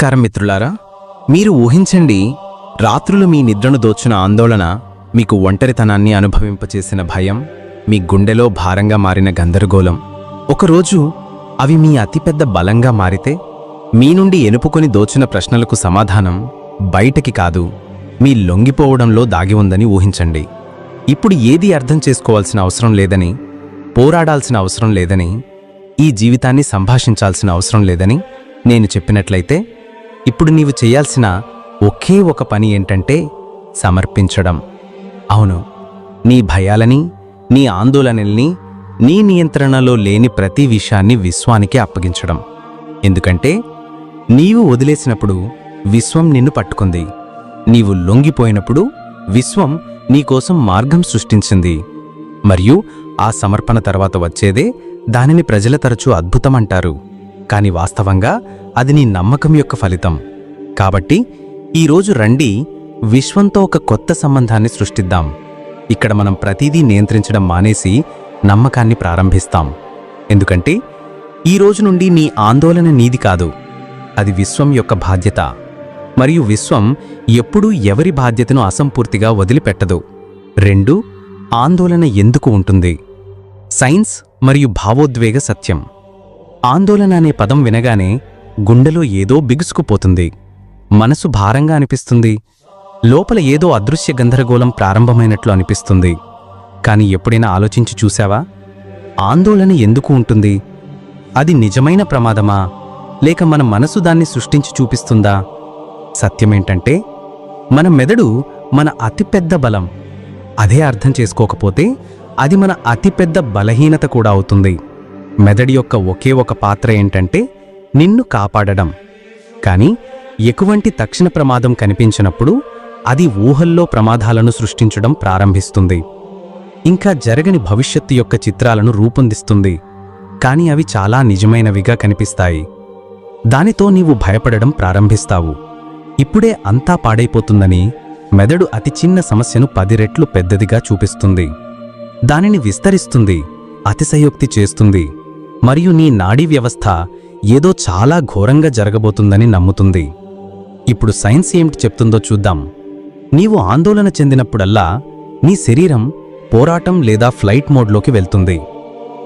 నమస్కారం మిత్రులారా. మీరు ఊహించండి, రాత్రులు మీ నిద్రను దోచిన ఆందోళన, మీకు ఒంటరితనాన్ని అనుభవింపచేసిన భయం, మీ గుండెలో భారంగా మారిన గందరగోళం. ఒకరోజు అవి మీ అతిపెద్ద బలంగా మారితే, మీ నుండి ఎనుపుకొని దోచిన ప్రశ్నలకు సమాధానం బయటకి కాదు, మీ లొంగిపోవడంలో దాగి ఉందని ఊహించండి. ఇప్పుడు ఏదీ అర్థం చేసుకోవాల్సిన అవసరం లేదని, పోరాడాల్సిన అవసరం లేదని, ఈ జీవితాన్ని సంభాషించాల్సిన అవసరం లేదని నేను చెప్పినట్లయితే, ఇప్పుడు నీవు చేయాల్సిన ఒకే ఒక పని ఏంటంటే సమర్పించడం. అవును, నీ భయాలని, నీ ఆందోళనల్ని, నీ నియంత్రణలో లేని ప్రతి విషయాన్ని విశ్వానికి అప్పగించడం. ఎందుకంటే నీవు వదిలేసినప్పుడు విశ్వం నిన్ను పట్టుకుంది, నీవు లొంగిపోయినప్పుడు విశ్వం నీకోసం మార్గం సృష్టించింది. మరియు ఆ సమర్పణ తర్వాత వచ్చేదే దానిని ప్రజల తరచూ అద్భుతమంటారు. కాని వాస్తవంగా అది నీ నమ్మకం యొక్క ఫలితం. కాబట్టి ఈరోజు రండి, విశ్వంతో ఒక కొత్త సంబంధాన్ని సృష్టిద్దాం. ఇక్కడ మనం ప్రతిదీ నియంత్రించడం మానేసి నమ్మకాన్ని ప్రారంభిస్తాం. ఎందుకంటే ఈ రోజు నుండి నీ ఆందోళన నీది కాదు, అది విశ్వం యొక్క బాధ్యత. మరియు విశ్వం ఎప్పుడూ ఎవరి బాధ్యతను అసంపూర్తిగా వదిలిపెట్టదు. 2. ఆందోళన ఎందుకు ఉంటుంది? సైన్స్ మరియు భావోద్వేగ సత్యం. ఆందోళన అనే పదం వినగానే గుండెలో ఏదో బిగుసుకుపోతుంది, మనసు భారంగా అనిపిస్తుంది, లోపల ఏదో అదృశ్య గందరగోళం ప్రారంభమైనట్లు అనిపిస్తుంది. కాని ఎప్పుడైనా ఆలోచించి చూశావా? ఆందోళన ఎందుకు ఉంటుంది? అది నిజమైన ప్రమాదమా, లేక మన మనసు దాన్ని సృష్టించి చూపిస్తుందా? సత్యమేంటంటే, మన మెదడు మన అతిపెద్ద బలం. అదే అర్థం చేసుకోకపోతే అది మన అతిపెద్ద బలహీనత కూడా అవుతుంది. మెదడు యొక్క ఒకే ఒక పాత్ర ఏంటంటే నిన్ను కాపాడడం. కాని ఎటువంటి తక్షణ ప్రమాదం కనిపించినప్పుడు అది ఊహల్లో ప్రమాదాలను సృష్టించడం ప్రారంభిస్తుంది. ఇంకా జరగని భవిష్యత్తు యొక్క చిత్రాలను రూపొందిస్తుంది. కాని అవి చాలా నిజమైనవిగా కనిపిస్తాయి. దానితో నీవు భయపడడం ప్రారంభిస్తావు. ఇప్పుడే అంతా పాడైపోతుందని మెదడు అతి చిన్న సమస్యను 10 రెట్లు పెద్దదిగా చూపిస్తుంది. దానిని విస్తరిస్తుంది, అతిశయోక్తి చేస్తుంది, మరియు నీ నాడీ వ్యవస్థ ఏదో చాలా ఘోరంగా జరగబోతుందని నమ్ముతుంది. ఇప్పుడు సైన్స్ ఏమిటి చెప్తుందో చూద్దాం. నీవు ఆందోళన చెందినప్పుడల్లా నీ శరీరం పోరాటం లేదా ఫ్లైట్ మోడ్లోకి వెళ్తుంది.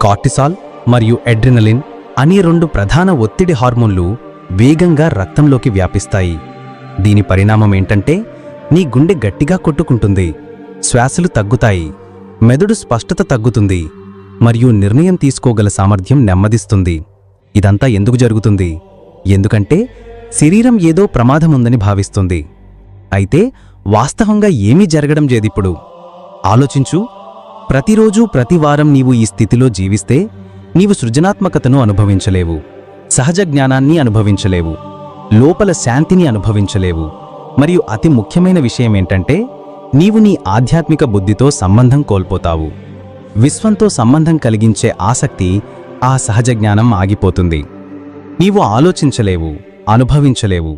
కార్టిసాల్ మరియు అడ్రినలిన్ అనే 2 ప్రధాన ఒత్తిడి హార్మోన్లు వేగంగా రక్తంలోకి వ్యాపిస్తాయి. దీని పరిణామం ఏంటంటే నీ గుండె గట్టిగా కొట్టుకుంటుంది, శ్వాసలు తగ్గుతాయి, మెదడు స్పష్టత తగ్గుతుంది, మరియు నిర్ణయం తీసుకోగల సామర్థ్యం నెమ్మదిస్తుంది. ఇదంతా ఎందుకు జరుగుతుంది? ఎందుకంటే శరీరం ఏదో ప్రమాదముందని భావిస్తుంది. అయితే వాస్తవంగా ఏమీ జరగడం లేదిప్పుడు. ఆలోచించు, ప్రతిరోజు ప్రతివారం నీవు ఈ స్థితిలో జీవిస్తే నీవు సృజనాత్మకతను అనుభవించలేవు, సహజ జ్ఞానాన్ని అనుభవించలేవు, లోపల శాంతిని అనుభవించలేవు. మరియు అతి ముఖ్యమైన విషయమేంటంటే నీవు నీ ఆధ్యాత్మిక బుద్ధితో సంబంధం కోల్పోతావు. విశ్వంతో సంబంధం కలిగించే ఆసక్తి, ఆ సహజ జ్ఞానం ఆగిపోతుంది. నీవు ఆలోచించలేవు, అనుభవించలేవు,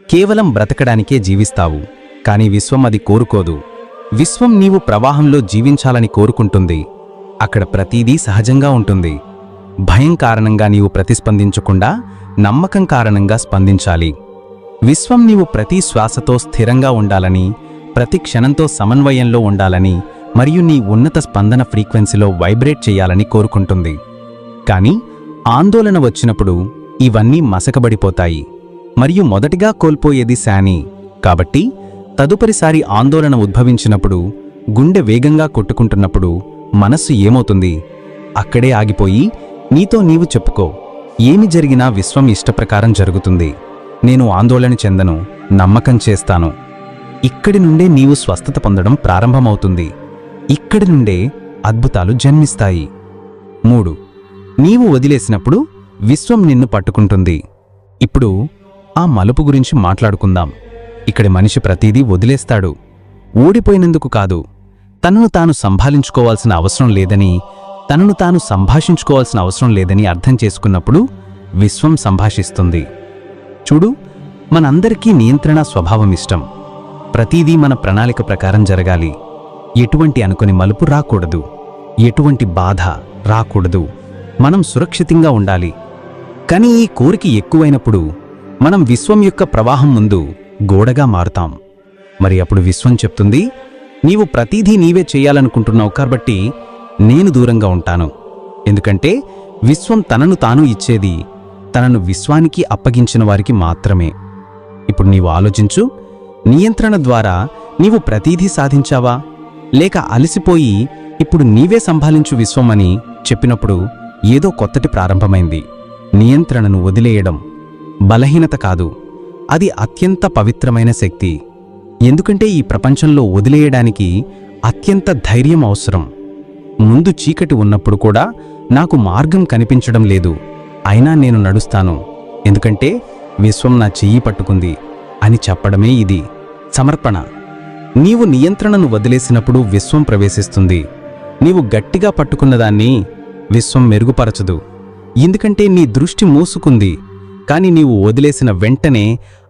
కేవలం బ్రతకడానికే జీవిస్తావు. కాని విశ్వం అది కోరుకోదు. విశ్వం నీవు ప్రవాహంలో జీవించాలని కోరుకుంటుంది. అక్కడ ప్రతీదీ సహజంగా ఉంటుంది. భయం కారణంగా నీవు ప్రతిస్పందించకుండా నమ్మకం కారణంగా స్పందించాలి. విశ్వం నీవు ప్రతి శ్వాసతో స్థిరంగా ఉండాలని, ప్రతి క్షణంతో సమన్వయంలో ఉండాలని, మరియు నీ ఉన్నత స్పందన ఫ్రీక్వెన్సీలో వైబ్రేట్ చేయాలని కోరుకుంటుంది. కాని ఆందోళన వచ్చినప్పుడు ఇవన్నీ మసకబడిపోతాయి, మరియు మొదటిగా కోల్పోయేది శాని. కాబట్టి తదుపరిసారి ఆందోళన ఉద్భవించినప్పుడు, గుండె వేగంగా కొట్టుకుంటున్నప్పుడు మనస్సు ఏమవుతుంది? అక్కడే ఆగిపోయి నీతో నీవు చెప్పుకో, ఏమి జరిగినా విశ్వం ఇష్టప్రకారం జరుగుతుంది, నేను ఆందోళన చెందను, నమ్మకం చేస్తాను. ఇక్కడి నుండే నీవు స్వస్థత పొందడం ప్రారంభమవుతుంది. ఇక్కడి నుండే అద్భుతాలు జన్మిస్తాయి. 3. నీవు వదిలేసినప్పుడు విశ్వం నిన్ను పట్టుకుంటుంది. ఇప్పుడు ఆ మలుపు గురించి మాట్లాడుకుందాం. ఇక్కడి మనిషి ప్రతీదీ వదిలేస్తాడు. ఓడిపోయినందుకు కాదు, తనను తాను సంభాళించుకోవాల్సిన అవసరం లేదని, తనను తాను సంభాషించుకోవాల్సిన అవసరం లేదని అర్థం చేసుకున్నప్పుడు విశ్వం సంభాషిస్తుంది. చూడు, మనందరికీ నియంత్రణ స్వభావం ఇష్టం. ప్రతీదీ మన ప్రణాళిక ప్రకారం జరగాలి. ఎటువంటి అనుకుని మలుపు రాకూడదు, ఎటువంటి బాధ రాకూడదు, మనం సురక్షితంగా ఉండాలి. కాని ఈ కోరిక ఎక్కువైనప్పుడు మనం విశ్వం యొక్క ప్రవాహం ముందు గోడగా మారుతాం. మరి అప్పుడు విశ్వం చెప్తుంది, నీవు ప్రతిదీ నీవే చేయాలనుకుంటున్నావు కాబట్టి నేను దూరంగా ఉంటాను. ఎందుకంటే విశ్వం తనను తాను ఇచ్చేది తనను విశ్వానికి అప్పగించిన వారికి మాత్రమే. ఇప్పుడు నీవు ఆలోచించు, నియంత్రణ ద్వారా నీవు ప్రతిదీ సాధించావా, లేక అలసిపోయి ఇప్పుడు నీవే సంభాళించు విశ్వం అని చెప్పినప్పుడు ఏదో కొత్తటి ప్రారంభమైంది. నియంత్రణను వదిలేయడం బలహీనత కాదు, అది అత్యంత పవిత్రమైన శక్తి. ఎందుకంటే ఈ ప్రపంచంలో వదిలేయడానికి అత్యంత ధైర్యం అవసరం. ముందు చీకటి ఉన్నప్పుడు కూడా నాకు మార్గం కనిపించడం లేదు, అయినా నేను నడుస్తాను, ఎందుకంటే విశ్వం నా చెయ్యి పట్టుకుంది అని చెప్పడమే ఇది సమర్పణ. నీవు నియంత్రణను వదిలేసినప్పుడు విశ్వం ప్రవేశిస్తుంది. నీవు గట్టిగా పట్టుకున్నదాన్ని విశ్వం మెరుగుపరచదు, ఎందుకంటే నీ దృష్టి మూసుకుంది. కాని నీవు వదిలేసిన వెంటనే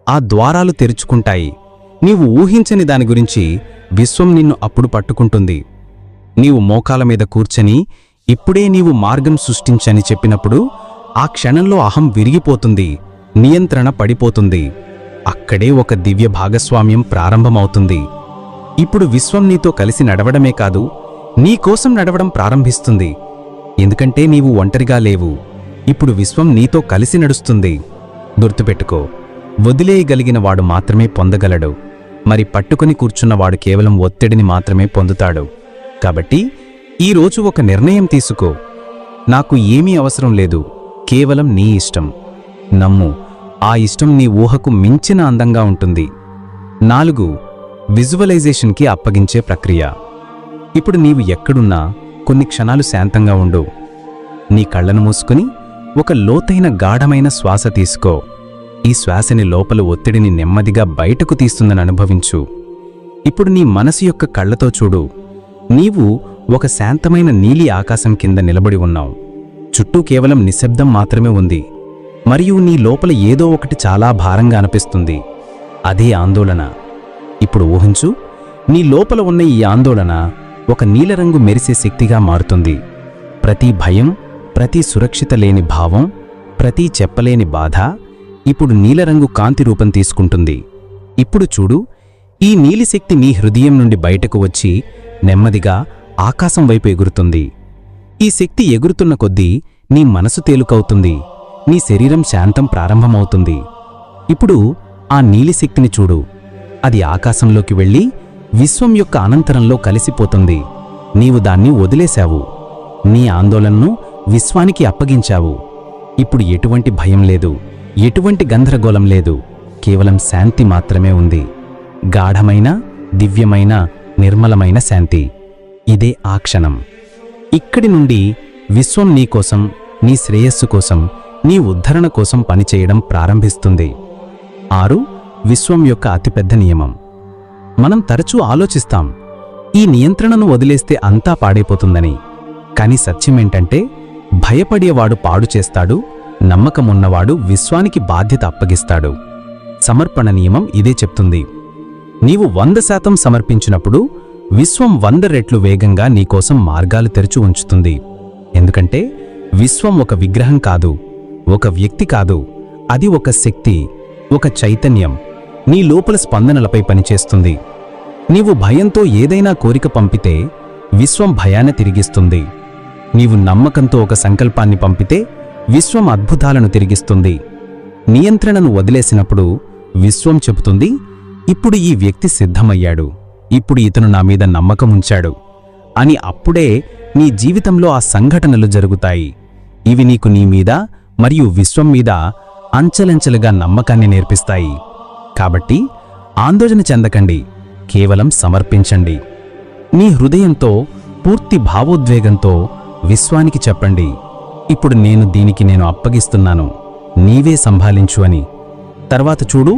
ఆ ద్వారాలు తెరుచుకుంటాయి. నీవు ఊహించని దాని గురించి విశ్వం నిన్ను అప్పుడు పట్టుకుంటుంది. నీవు మోకాల మీద కూర్చొని ఇప్పుడే నీవు మార్గం సృష్టించని చెప్పినప్పుడు ఆ క్షణంలో అహం విరిగిపోతుంది, నియంత్రణ పడిపోతుంది. అక్కడే ఒక దివ్య భాగస్వామ్యం ప్రారంభమవుతుంది. ఇప్పుడు విశ్వం నీతో కలిసి నడవడమే కాదు, నీకోసం నడవడం ప్రారంభిస్తుంది. ఎందుకంటే నీవు ఒంటరిగా లేవు, ఇప్పుడు విశ్వం నీతో కలిసి నడుస్తుంది. గుర్తుపెట్టుకో, వదిలేయగలిగిన వాడు మాత్రమే పొందగలడు, మరి పట్టుకుని కూర్చున్నవాడు కేవలం ఒత్తిడిని మాత్రమే పొందుతాడు. కాబట్టి ఈరోజు ఒక నిర్ణయం తీసుకో, నాకు ఏమీ అవసరం లేదు, కేవలం నీ ఇష్టం. నమ్ము, ఆ ఇష్టం నీ ఊహకు మించిన అందంగా ఉంటుంది. 4. విజువలైజేషన్కి అప్పగించే ప్రక్రియ. ఇప్పుడు నీవు ఎక్కడున్నా కొన్ని క్షణాలు శాంతంగా ఉండు. నీ కళ్ళను మూసుకుని ఒక లోతైన గాఢమైన శ్వాస తీసుకో. ఈ శ్వాసని లోపల ఒత్తిడిని నెమ్మదిగా బయటకు తీస్తుందని అనుభవించు. ఇప్పుడు నీ మనసు యొక్క కళ్ళతో చూడు. నీవు ఒక శాంతమైన నీలి ఆకాశం కింద నిలబడి ఉన్నావు. చుట్టూ కేవలం నిశ్శబ్దం మాత్రమే ఉంది, మరియు నీ లోపల ఏదో ఒకటి చాలా భారంగా అనిపిస్తుంది. అదే ఆందోళన. ఇప్పుడు ఊహించు, నీ లోపల ఉన్న ఈ ఆందోళన ఒక నీలరంగు మెరిసే శక్తిగా మారుతుంది. ప్రతి భయం, ప్రతి సురక్షిత లేని భావం, ప్రతి చెప్పలేని బాధ ఇప్పుడు నీలరంగు కాంతి రూపం తీసుకుంటుంది. ఇప్పుడు చూడు, ఈ నీలిశక్తి నీ హృదయం నుండి బయటకు వచ్చి నెమ్మదిగా ఆకాశం వైపు ఎగురుతుంది. ఈ శక్తి ఎగురుతున్న కొద్దీ నీ మనసు తేలికవుతుంది, నీ శరీరం శాంతం ప్రారంభమవుతుంది. ఇప్పుడు ఆ నీలిశక్తిని చూడు, అది ఆకాశంలోకి వెళ్ళి విశ్వం యొక్క అనంతరంలో కలిసిపోతుంది. నీవు దాన్ని వదిలేశావు, నీ ఆందోళనను విశ్వానికి అప్పగించావు. ఇప్పుడు ఎటువంటి భయం లేదు, ఎటువంటి గందరగోళం లేదు, కేవలం శాంతి మాత్రమే ఉంది. గాఢమైన, దివ్యమైన, నిర్మలమైన శాంతి. ఇదే ఆ క్షణం. ఇక్కడి నుండి విశ్వం నీకోసం, నీ శ్రేయస్సు కోసం, నీ ఉద్ధరణ కోసం పనిచేయడం ప్రారంభిస్తుంది. 6. విశ్వం యొక్క అతిపెద్ద నియమం. మనం తరచూ ఆలోచిస్తాం, ఈ నియంత్రణను వదిలేస్తే అంతా పాడైపోతుందని. కాని సత్యమేంటంటే, భయపడేవాడు పాడు చేస్తాడు, నమ్మకమున్నవాడు విశ్వానికి బాధ్యత అప్పగిస్తాడు. సమర్పణ నియమం ఇదే చెప్తుంది. నీవు 100% సమర్పించినప్పుడు విశ్వం 100 రెట్లు వేగంగా నీకోసం మార్గాలు తెరిచి ఉంచుతుంది. ఎందుకంటే విశ్వం ఒక విగ్రహం కాదు, ఒక వ్యక్తి కాదు, అది ఒక శక్తి, ఒక చైతన్యం. నీ లోపల స్పందనలపై పనిచేస్తుంది. నీవు భయంతో ఏదైనా కోరిక పంపితే విశ్వం భయాన్ని తిరిగిస్తుంది. నీవు నమ్మకంతో ఒక సంకల్పాన్ని పంపితే విశ్వం అద్భుతాలను తిరిగిస్తుంది. నియంత్రణను వదిలేసినప్పుడు విశ్వం చెబుతుంది, ఇప్పుడు ఈ వ్యక్తి సిద్ధమయ్యాడు, ఇప్పుడు ఇతను నా మీద నమ్మకం ఉంచాడు అని. అప్పుడే నీ జీవితంలో ఆ సంఘటనలు జరుగుతాయి. ఇవి నీకు నీ మీద మరియు విశ్వం మీద అంచెలంచెలుగా నమ్మకాన్ని నేర్పిస్తాయి. కాబట్టి ఆందోళన చెందకండి, కేవలం సమర్పించండి. నీ హృదయంతో, పూర్తి భావోద్వేగంతో విశ్వానికి చెప్పండి, ఇప్పుడు నేను అప్పగిస్తున్నాను, నీవే సంభాళించు అని. తర్వాత చూడు,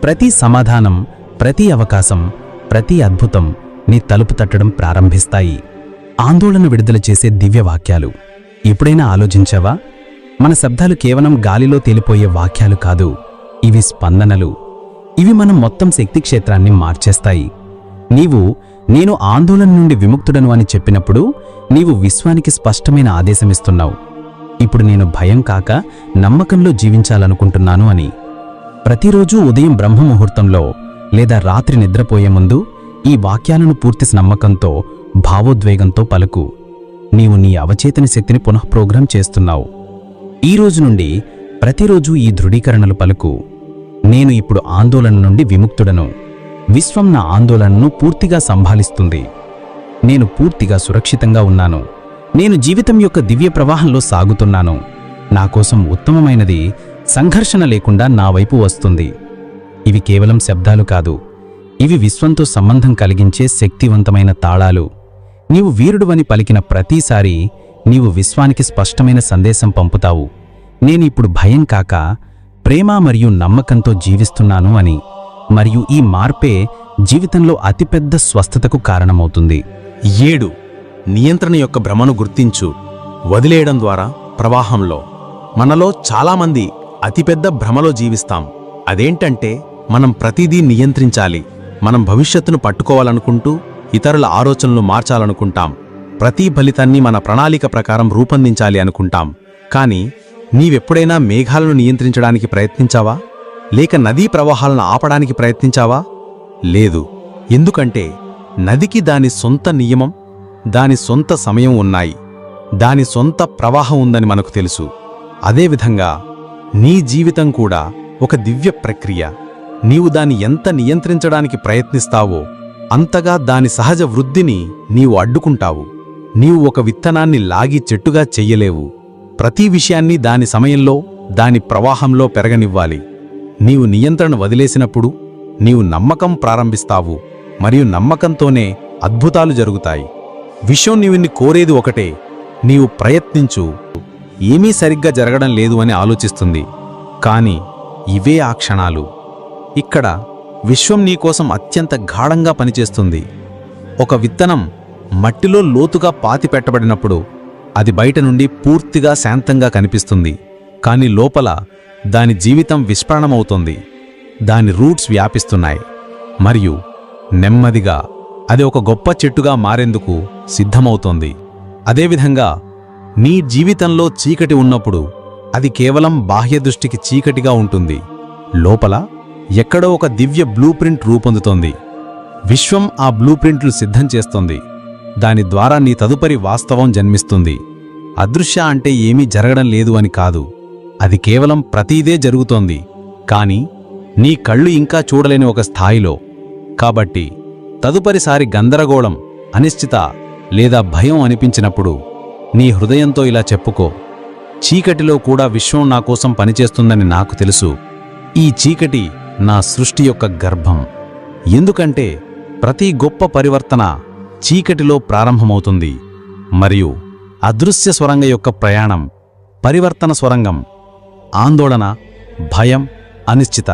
ప్రతి సమాధానం, ప్రతి అవకాశం, ప్రతి అద్భుతం నీ తలుపు తట్టడం ప్రారంభిస్తాయి. ఆందోళన విడుదల చేసే దివ్య వాక్యాలు. ఎప్పుడైనా ఆలోచించావా? మన శబ్దాలు కేవలం గాలిలో తేలిపోయే వాక్యాలు కాదు, ఇవి స్పందనలు. ఇవి మనం మొత్తం శక్తి క్షేత్రాన్ని మార్చేస్తాయి. నేను ఆందోళన నుండి విముక్తుడను అని చెప్పినప్పుడు నీవు విశ్వానికి స్పష్టమైన ఆదేశమిస్తున్నావు, ఇప్పుడు నేను భయం కాక నమ్మకంలో జీవించాలనుకుంటున్నాను అని. ప్రతిరోజూ ఉదయం బ్రహ్మముహూర్తంలో లేదా రాత్రి నిద్రపోయే ముందు ఈ వాక్యాలను పూర్తి నమ్మకంతో, భావోద్వేగంతో పలుకు. నీవు నీ అవచేతన శక్తిని పునఃప్రోగ్రాం చేస్తున్నావు. ఈ రోజు నుండి ప్రతిరోజు ఈ ధృవీకరణలు పలుకు. నేను ఇప్పుడు ఆందోళన నుండి విముక్తుడను. విశ్వం నా ఆందోళనను పూర్తిగా సంభాళిస్తుంది. నేను పూర్తిగా సురక్షితంగా ఉన్నాను. నేను జీవితం యొక్క దివ్య ప్రవాహంలో సాగుతున్నాను. నా కోసం ఉత్తమమైనది సంఘర్షణ లేకుండా నా వైపు వస్తుంది. ఇవి కేవలం శబ్దాలు కాదు, ఇవి విశ్వంతో సంబంధం కలిగించే శక్తివంతమైన తాళాలు. నీవు వీరుడువని పలికిన ప్రతిసారీ నీవు విశ్వానికి స్పష్టమైన సందేశం పంపుతావు. నేనిప్పుడు భయం కాక ప్రేమ మరియు నమ్మకంతో జీవిస్తున్నాను అని. మరియు ఈ మార్పే జీవితంలో అతిపెద్ద స్వస్థతకు కారణమవుతుంది. 7. నియంత్రణ యొక్క భ్రమను గుర్తించు. వదిలేయడం ద్వారా ప్రవాహంలో. మనలో చాలామంది అతిపెద్ద భ్రమలో జీవిస్తాం. అదేంటంటే మనం ప్రతిదీ నియంత్రించాలి, మనం భవిష్యత్తును పట్టుకోవాలనుకుంటూ ఇతరుల ఆలోచనలు మార్చాలనుకుంటాం, ప్రతి ఫలితాన్ని మన ప్రణాళిక ప్రకారం రూపొందించాలి అనుకుంటాం. కానీ నీవెప్పుడైనా మేఘాలను నియంత్రించడానికి ప్రయత్నించావా? లేక నదీ ప్రవాహాలను ఆపడానికి ప్రయత్నించావా? లేదు. ఎందుకంటే నదికి దాని సొంత నియమం, దాని సొంత సమయం ఉన్నాయి, దాని సొంత ప్రవాహం ఉందని మనకు తెలుసు. అదేవిధంగా నీ జీవితం కూడా ఒక దివ్య ప్రక్రియ. నీవు దాన్ని ఎంత నియంత్రించడానికి ప్రయత్నిస్తావో అంతగా దాని సహజ వృద్ధిని నీవు అడ్డుకుంటావు. నీవు ఒక విత్తనాన్ని లాగి చెట్టుగా చెయ్యలేవు. ప్రతి విషయాన్ని దాని సమయంలో, దాని ప్రవాహంలో పెరగనివ్వాలి. నీవు నియంత్రణ వదిలేసినప్పుడు నీవు నమ్మకం ప్రారంభిస్తావు, మరియు నమ్మకంతోనే అద్భుతాలు జరుగుతాయి. విశ్వం నీవిన్ని కోరేది ఒకటే, నీవు ప్రయత్నించు. ఏమీ సరిగ్గా జరగడం లేదు అని ఆలోచిస్తుంది, కాని ఇవే ఆ క్షణాలు. ఇక్కడ విశ్వం నీకోసం అత్యంత గాఢంగా పనిచేస్తుంది. ఒక విత్తనం మట్టిలో లోతుగా పాతిపెట్టబడినప్పుడు అది బయట నుండి పూర్తిగా శాంతంగా కనిపిస్తుంది, కాని లోపల దాని జీవితం విస్ఫోరణమవుతోంది. దాని రూట్స్ వ్యాపిస్తున్నాయి, మరియు నెమ్మదిగా అది ఒక గొప్ప చెట్టుగా మారేందుకు సిద్ధమవుతోంది. అదేవిధంగా నీ జీవితంలో చీకటి ఉన్నప్పుడు అది కేవలం బాహ్య దృష్టికి చీకటిగా ఉంటుంది. లోపల ఎక్కడో ఒక దివ్య బ్లూ ప్రింట్ రూపొందుతోంది. విశ్వం ఆ బ్లూ ప్రింట్లు సిద్ధం చేస్తోంది. దాని ద్వారా నీ తదుపరి వాస్తవం జన్మిస్తుంది. అదృశ్య అంటే ఏమీ జరగడం లేదు అని కాదు, అది కేవలం ప్రతీదే జరుగుతోంది, కాని నీ కళ్ళు ఇంకా చూడలేని ఒక స్థాయిలో. కాబట్టి తదుపరిసారి గందరగోళం, అనిశ్చిత లేదా భయం అనిపించినప్పుడు నీ హృదయంతో ఇలా చెప్పుకో: చీకటిలో కూడా విశ్వం నా కోసం పనిచేస్తుందని నాకు తెలుసు. ఈ చీకటి నా సృష్టి యొక్క గర్భం. ఎందుకంటే ప్రతి గొప్ప పరివర్తన చీకటిలో ప్రారంభమవుతుంది, మరియు అదృశ్య స్వరంగ యొక్క ప్రయాణం పరివర్తన స్వరంగం. ఆందోళన, భయం, అనిశ్చిత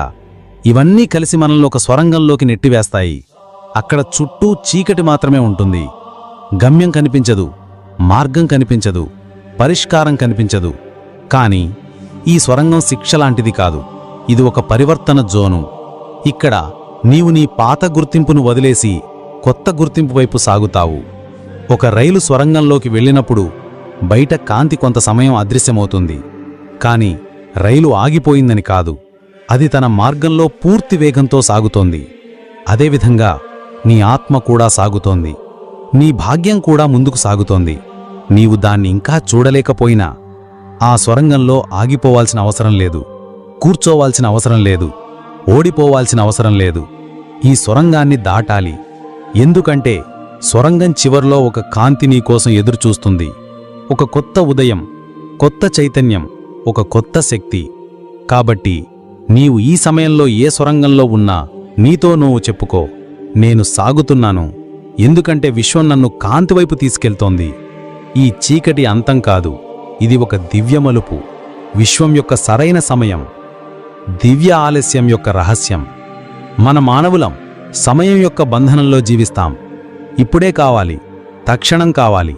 ఇవన్నీ కలిసి మనల్ని ఒక స్వరంగంలోకి నెట్టివేస్తాయి. అక్కడ చుట్టూ చీకటి మాత్రమే ఉంటుంది. గమ్యం కనిపించదు, మార్గం కనిపించదు, పరిష్కారం కనిపించదు. కాని ఈ స్వరంగం శిక్ష లాంటిది కాదు, ఇది ఒక పరివర్తన జోను. ఇక్కడ నీవు నీ పాత గుర్తింపును వదిలేసి కొత్త గుర్తింపు వైపు సాగుతావు. ఒక రైలు స్వరంగంలోకి వెళ్ళినప్పుడు బయట కాంతి కొంత సమయం అదృశ్యమవుతుంది, కాని రైలు ఆగిపోయిందని కాదు, అది తన మార్గంలో పూర్తి వేగంతో సాగుతోంది. అదేవిధంగా నీ ఆత్మ కూడా సాగుతోంది, నీ భాగ్యం కూడా ముందుకు సాగుతోంది. నీవు దాన్ని ఇంకా చూడలేకపోయినా ఆ స్వరంగంలో ఆగిపోవాల్సిన అవసరం లేదు, కూర్చోవాల్సిన అవసరం లేదు, ఓడిపోవాల్సిన అవసరం లేదు. ఈ సొరంగాన్ని దాటాలి. ఎందుకంటే సొరంగం చివర్లో ఒక కాంతి నీ కోసం ఎదురుచూస్తుంది. ఒక కొత్త ఉదయం, కొత్త చైతన్యం, ఒక కొత్త శక్తి. కాబట్టి నీవు ఈ సమయంలో ఏ సొరంగంలో ఉన్నా నీతో నువ్వు చెప్పుకో: నేను సాగుతున్నాను, ఎందుకంటే విశ్వం నన్ను కాంతివైపు తీసుకెళ్తోంది. ఈ చీకటి అంతం కాదు, ఇది ఒక దివ్యమలుపు, విశ్వం యొక్క సరైన సమయం, దివ్య ఆలస్యం యొక్క రహస్యం. మన మానవులం సమయం యొక్క బంధనంలో జీవిస్తాం. ఇప్పుడే కావాలి, తక్షణం కావాలి.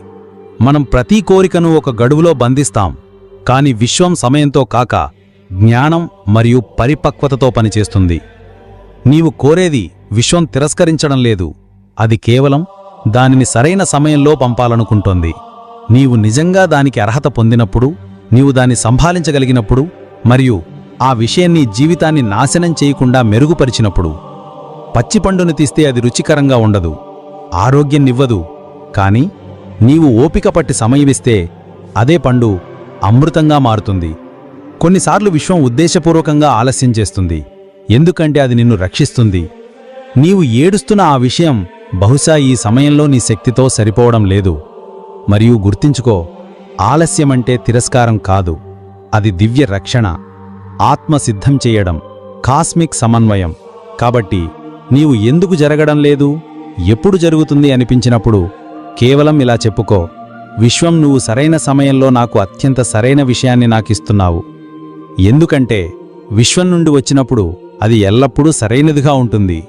మనం ప్రతి కోరికను ఒక గడువులో బంధిస్తాం, కాని విశ్వం సమయంతో కాక జ్ఞానం మరియు పరిపక్వతతో పనిచేస్తుంది. నీవు కోరేది విశ్వం తిరస్కరించడం లేదు, అది కేవలం దానిని సరైన సమయంలో పంపాలనుకుంటోంది. నీవు నిజంగా దానికి అర్హత పొందినప్పుడు, నీవు దాన్ని సంభాళించగలిగినప్పుడు, మరియు ఆ విషయం నీ జీవితాన్ని నాశనం చేయకుండా మెరుగుపరిచినప్పుడు. పచ్చిపండును తీస్తే అది రుచికరంగా ఉండదు, ఆరోగ్యాన్నివ్వదు. కాని నీవు ఓపిక పట్టి సమయమిస్తే అదే పండు అమృతంగా మారుతుంది. కొన్నిసార్లు విశ్వం ఉద్దేశపూర్వకంగా ఆలస్యం చేస్తుంది, ఎందుకంటే అది నిన్ను రక్షిస్తుంది. నీవు ఏడుస్తున్న ఆ విషయం బహుశా ఈ సమయంలో నీ శక్తితో సరిపోవడం లేదు. మరియు గుర్తించుకో, ఆలస్యమంటే తిరస్కారం కాదు, అది దివ్య రక్షణ, ఆత్మ సిద్ధం చేయడం, కాస్మిక్ సమన్వయం. కాబట్టి నీవు ఎందుకు జరగడం లేదు, ఎప్పుడు జరుగుతుంది అనిపించినప్పుడు కేవలం ఇలా చెప్పుకో, విశ్వం నువ్వు సరైన సమయంలో నాకు అత్యంత సరైన విషయాన్ని నాకిస్తున్నావు. ఎందుకంటే విశ్వం నుండి వచ్చినప్పుడు అది ఎల్లప్పుడూ సరైనదిగా ఉంటుంది.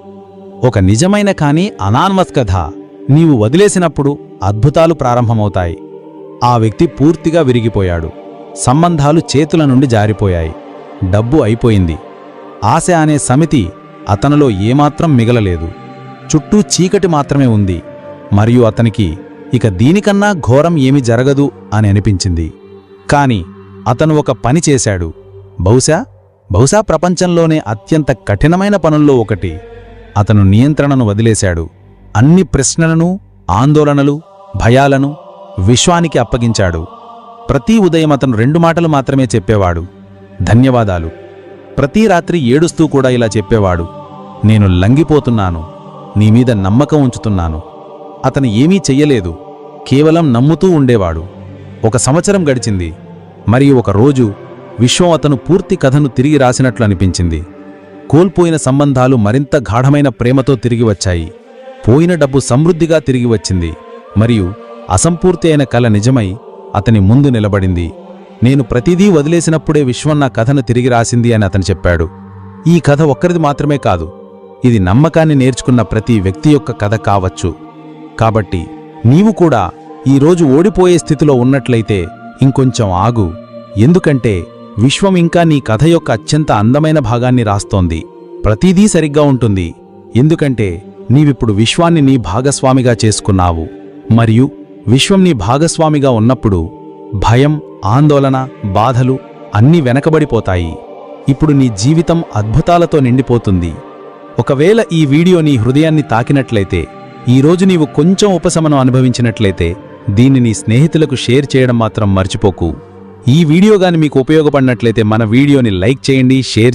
ఒక నిజమైన కానీ అనాన్మత్ కథ నీవు వదిలేసినప్పుడు అద్భుతాలు ప్రారంభమవుతాయి. ఆ వ్యక్తి పూర్తిగా విరిగిపోయాడు, సంబంధాలు చేతుల నుండి జారిపోయాయి, డబ్బు అయిపోయింది, ఆశ అనే సమితి అతనిలో ఏమాత్రం మిగలలేదు. చుట్టూ చీకటి మాత్రమే ఉంది. మరియు అతనికి ఇక దీనికన్నా ఘోరం ఏమి జరగదు అని అనిపించింది. కాని అతను ఒక పని చేశాడు, బహుశా ప్రపంచంలోనే అత్యంత కఠినమైన పనుల్లో ఒకటి. అతను నియంత్రణను వదిలేశాడు. అన్ని ప్రశ్నలను, ఆందోళనలు, భయాలను విశ్వానికి అప్పగించాడు. ప్రతి ఉదయం అతను 2 మాటలు మాత్రమే చెప్పేవాడు, ధన్యవాదాలు. ప్రతి రాత్రి ఏడుస్తూ కూడా ఇలా చెప్పేవాడు, నేను లంగిపోతున్నాను, నీమీద నమ్మకం ఉంచుతున్నాను. అతను ఏమీ చెయ్యలేదు, కేవలం నమ్ముతూ ఉండేవాడు. 1 సంవత్సరం గడిచింది. మరియు ఒక రోజు విశ్వం అతను పూర్తి కథను తిరిగి రాసినట్లు అనిపించింది. కోల్పోయిన సంబంధాలు మరింత గాఢమైన ప్రేమతో తిరిగి వచ్చాయి. పోయిన డబ్బు సమృద్ధిగా తిరిగి వచ్చింది. మరియు అసంపూర్తి అయిన కల నిజమై అతని ముందు నిలబడింది. నేను ప్రతిదీ వదిలేసినప్పుడే విశ్వం నా కథను తిరిగి రాసింది అని అతను చెప్పాడు. ఈ కథ ఒక్కరిది మాత్రమే కాదు, ఇది నమ్మకాన్ని నేర్చుకున్న ప్రతి వ్యక్తి యొక్క కథ కావచ్చు. కాబట్టి నీవు కూడా ఈరోజు ఓడిపోయే స్థితిలో ఉన్నట్లయితే ఇంకొంచెం ఆగు, ఎందుకంటే విశ్వం ఇంకా నీ కథ యొక్క అత్యంత అందమైన భాగాన్ని రాస్తోంది. ప్రతిదీ సరిగ్గా ఉంటుంది, ఎందుకంటే నీవిప్పుడు విశ్వాన్ని నీ భాగస్వామిగా చేసుకున్నావు. మరియు విశ్వం నీ భాగస్వామిగా ఉన్నప్పుడు భయం, ఆందోళన, బాధలు అన్నీ వెనకబడిపోతాయి. ఇప్పుడు నీ జీవితం అద్భుతాలతో నిండిపోతుంది. ఒకవేళ ఈ వీడియో నీ హృదయాన్ని తాకినట్లయితే, ఈరోజు నీవు కొంచెం ఉపశమనం అనుభవించినట్లయితే దీన్ని నీ స్నేహితులకు షేర్ చేయడం మాత్రం మర్చిపోకు. ఈ వీడియో గాని మీకు ఉపయోగపడినట్లయితే మన వీడియోని లైక్ చేయండి, షేర్